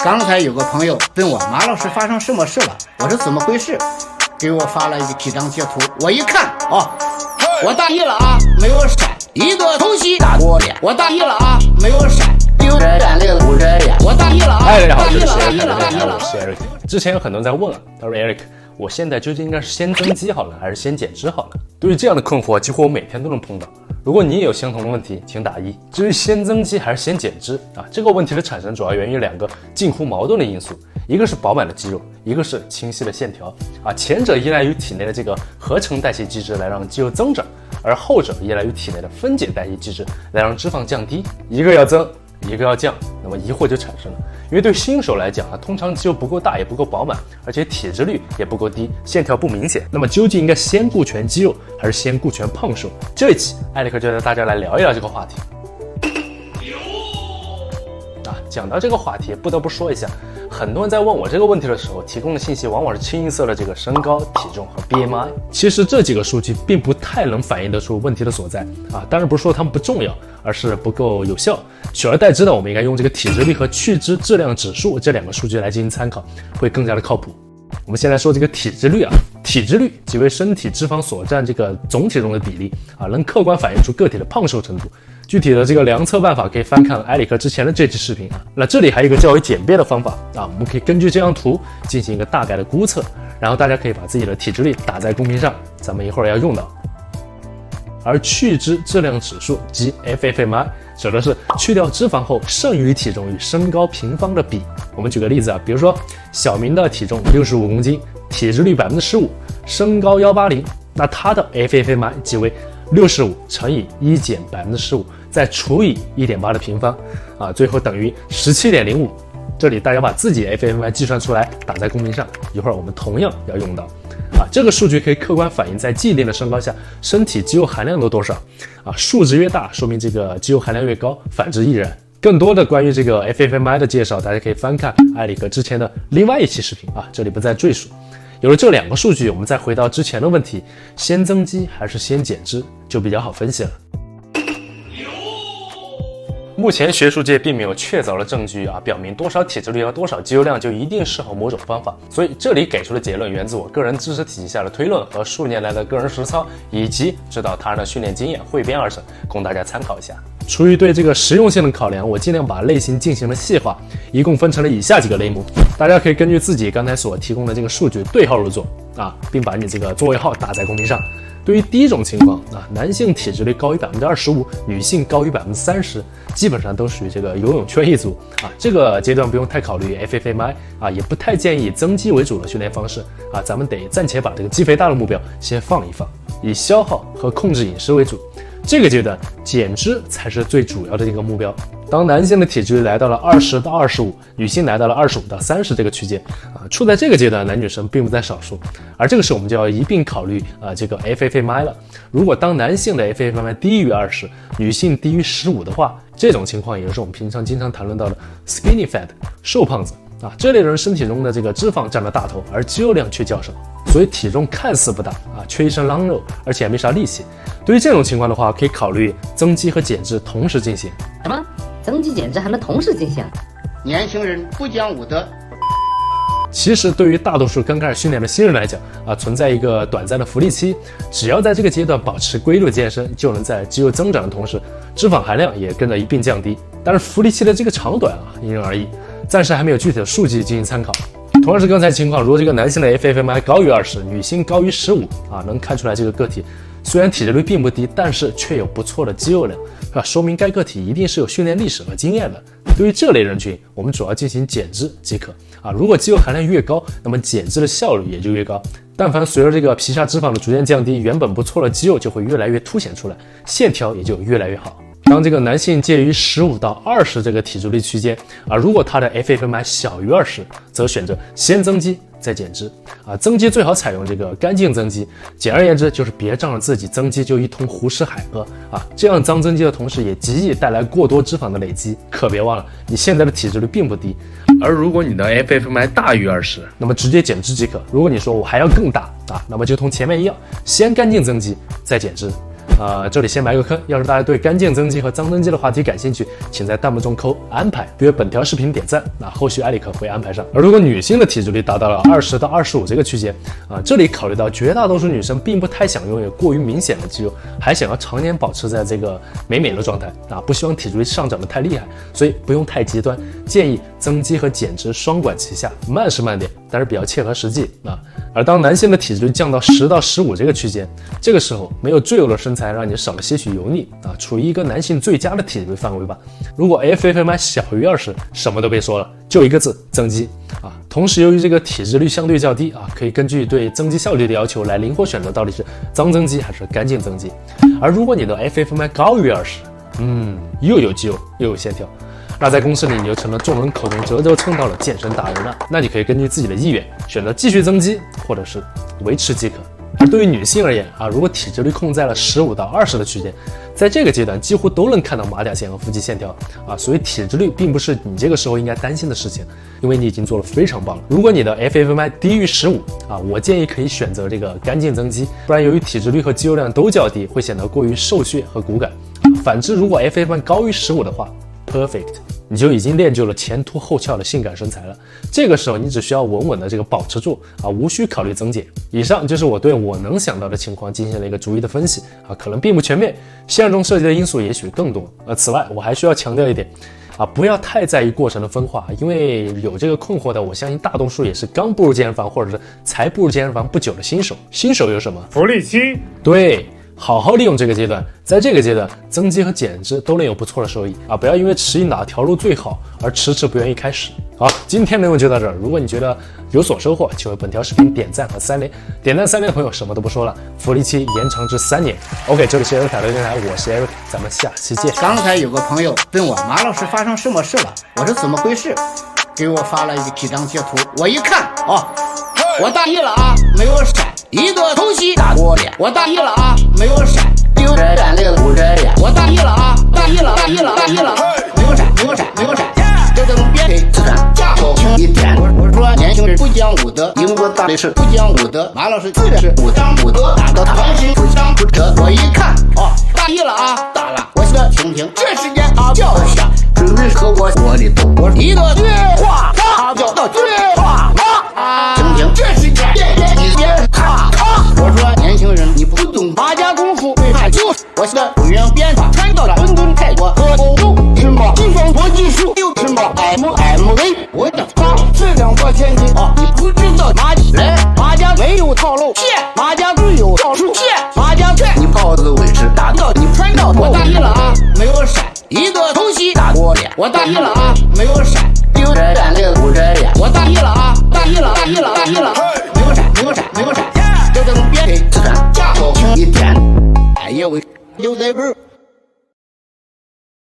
刚才有个朋友问我马老师发生什么事了，我说怎么回事，给我发了一个几张截图，我一看我大意了啊，没有闪，一个偷袭打我脸，我大意了啊，没有闪，丢人眼泪捂人眼，我大意了啊，大家好，大意了，我大意了，大意了。是 Eric。之前有很多人在问啊，他说 Eric， 我现在究竟应该是先增肌好了，还是先减脂好了？对于这样的困惑，几乎我每天都能碰到。如果你也有相同的问题，请打1。至于先增肌还是先减脂啊，这个问题的产生主要源于2个近乎矛盾的因素，一个是饱满的肌肉，一个是清晰的线条啊。前者依赖于体内的这个合成代谢机制来让肌肉增长，而后者依赖于体内的分解代谢机制来让脂肪降低。一个要增，一个要降，那么疑惑就产生了。因为对新手来讲啊，通常肌肉不够大，也不够饱满，而且体脂率也不够低，线条不明显。那么究竟应该先顾全肌肉，还是先顾全胖瘦？这一期艾利克就带大家来聊一聊这个话题。讲到这个话题，不得不说一下，很多人在问我这个问题的时候，提供的信息往往是清一色的这个身高、体重和 BMI。其实这几个数据并不太能反映得出问题的所在啊。当然不是说它们不重要，而是不够有效。取而代之的，我们应该用这个体脂率和去脂质量指数这2个数据来进行参考，会更加的靠谱。我们先来说这个体脂率啊，体脂率即为身体脂肪所占这个总体重的比例啊，能客观反映出个体的胖瘦程度。具体的这个量测办法可以翻看艾利克之前的这期视频啊。那这里还有一个较为简便的方法啊，我们可以根据这张图进行一个大概的估测，然后大家可以把自己的体脂率打在公屏上，咱们一会儿要用到。而去脂质量指数即 FFMI 指的是去掉脂肪后剩余体重与身高平方的比。我们举个例子啊，比如说小明的体重65公斤，体脂率 15%， 身高180，那他的 FFMI 即为65乘以1减 15%， 再除以 1.8 的平方啊，最后等于 17.05。这里大家把自己的 FFMI 计算出来，打在公屏上，一会儿我们同样要用到啊。这个数据可以客观反映在既定的身高下身体肌肉含量有多少啊，数值越大，说明这个肌肉含量越高，反之亦然。更多的关于这个 FFMI 的介绍，大家可以翻看艾利克之前的另外一期视频啊，这里不再赘述。有了这2个数据，我们再回到之前的问题，先增肌还是先减脂，就比较好分析了。目前学术界并没有确凿的证据啊，表明多少体脂率和多少肌肉量就一定适合某种方法，所以这里给出的结论源自我个人知识体系下的推论和数年来的个人实操，以及指导他人的训练经验汇编而成，供大家参考一下。出于对这个实用性的考量，我尽量把类型进行了细化，一共分成了以下几个类目，大家可以根据自己刚才所提供的这个数据对号入座啊，并把你这个座位号打在公屏上。对于第一种情况啊，男性体脂率高于 25%， 女性高于 30%， 基本上都属于这个游泳圈一族啊。这个阶段不用太考虑 FFMI 啊，也不太建议以增肌为主的训练方式啊，咱们得暂且把这个肌肥大的目标先放一放，以消耗和控制饮食为主。这个阶段减脂才是最主要的这个目标。当男性的体脂率来到了20到25，女性来到了25到30这个区间啊，处在这个阶段男女生并不在少数，而这个时候我们就要一并考虑这个 FFMI 了。如果当男性的 FFMI 低于20，女性低于15的话，这种情况也就是我们平常经常谈论到的 skinny fat 瘦胖子啊，这类人身体中的这个脂肪占了大头，而肌肉量却较少，所以体重看似不大啊，缺一身狼肉，而且还没啥力气。对于这种情况的话，可以考虑增肌和减脂同时进行。什么？增肌减脂还能同时进行？年轻人不讲武德。其实对于大多数刚开始训练的新人来讲啊，存在一个短暂的浮力期，只要在这个阶段保持规律健身，就能在肌肉增长的同时，脂肪含量也跟着一并降低。但是浮力期的这个长短啊，因人而异，暂时还没有具体的数据进行参考。同样是刚才情况，如果这个男性的 FFMI 高于20，女性高于15啊，能看出来这个个体虽然体脂率并不低，但是却有不错的肌肉量啊，说明该个体一定是有训练历史和经验的。对于这类人群，我们主要进行减脂即可啊。如果肌肉含量越高，那么减脂的效率也就越高。但凡随着这个皮下脂肪的逐渐降低，原本不错的肌肉就会越来越凸显出来，线条也就越来越好。当这个男性介于15到20这个体脂率区间啊，如果他的 FFMI 小于20，则选择先增肌再减脂啊。增肌最好采用这个干净增肌，简而言之就是别仗着自己增肌就一通胡吃海喝啊，这样脏增肌的同时也极易带来过多脂肪的累积。可别忘了，你现在的体脂率并不低，而如果你的 FFMI 大于20，那么直接减脂即可。如果你说我还要更大啊，那么就同前面一样，先干净增肌再减脂。这里先埋个坑，要是大家对干净增肌和脏增肌的话题感兴趣，请在弹幕中扣安排，对本条视频点赞，那后续艾利克会安排上。而如果女性的体脂率达到了20到25这个区间，这里考虑到绝大多数女生并不太想拥有过于明显的肌肉，还想要常年保持在这个美的状态，不希望体脂率上涨的太厉害，所以不用太极端，建议增肌和减脂双管齐下，慢是慢点，但是比较切合实际而当男性的体脂率降到10到15这个区间，这个时候没有赘肉的身材让你少了些许油腻处于一个男性最佳的体脂率范围吧。如果 FFMI 小于20，什么都别说了，就一个字，增肌同时由于这个体脂率相对较低可以根据对增肌效率的要求来灵活选择到底是脏增肌还是干净增肌。而如果你的 FFMI 高于20，又有肌肉又有线条，那在公司里你就成了众人口中啧啧称道的健身达人了。那你可以根据自己的意愿选择继续增肌，或者是维持即可。而对于女性而言如果体脂率控在了15到20的区间，在这个阶段几乎都能看到马甲线和腹肌线条所以体脂率并不是你这个时候应该担心的事情，因为你已经做得非常棒了。如果你的 FFMI 低于15我建议可以选择这个干净增肌，不然由于体脂率和肌肉量都较低，会显得过于瘦削和骨感。反之，如果 FFMI 高于15的话，Perfect， 你就已经练就了前凸后翘的性感身材了。这个时候你只需要稳稳的这个保持住无需考虑增减。以上就是我对我能想到的情况进行了一个逐一的分析可能并不全面，现实中涉及的因素也许更多。此外我还需要强调一点不要太在意过程的分化，因为有这个困惑的，我相信大多数也是刚步入健身房或者是才步入健身房不久的新手。新手有什么？福利期。对，好好利用这个阶段，在这个阶段增肌和减脂都能有不错的收益不要因为迟疑哪条路最好而迟迟不愿意开始。好，今天内容就到这儿。如果你觉得有所收获，请为本条视频点赞和3连。点赞3连的朋友什么都不说了，福利期延长至3年。OK， 这里是 Eric 凯乐电台，我是 Eric， 咱们下期见。刚才有个朋友问我马老师发生什么事了，我说怎么回事，给我发了一个几张截图，我一看我大意了没有闪，一个偷袭打我脸，我大意了没有闪，丢人眼泪捂着眼，我大意了大意了，没有闪，这等别给自传架好听一点。我说年轻人不讲武德，英国大历史不讲武德，马老师自然是武当武德，打到他当心不当不折。我一看大意了大了，我说听听，这时间叫下，准备和我里头，我一个对话叫到对话听听，这时间你别我说年轻人你不懂马家功夫，他就是我是个语言编法，传到了伦敦、泰国和欧洲，什么地方国际术，又什么 MMA， 我的妈，质量多前进你不知道马家没有套路，马家只有套路，马家拳你豹子尾是打到你穿到我大意了没有闪，一个偷袭打我脸，我大意了没有闪，丢人眼泪捂着眼，我大意了大意了，没有闪，这等别给自传架好听一点，哎呀喂，有在味儿。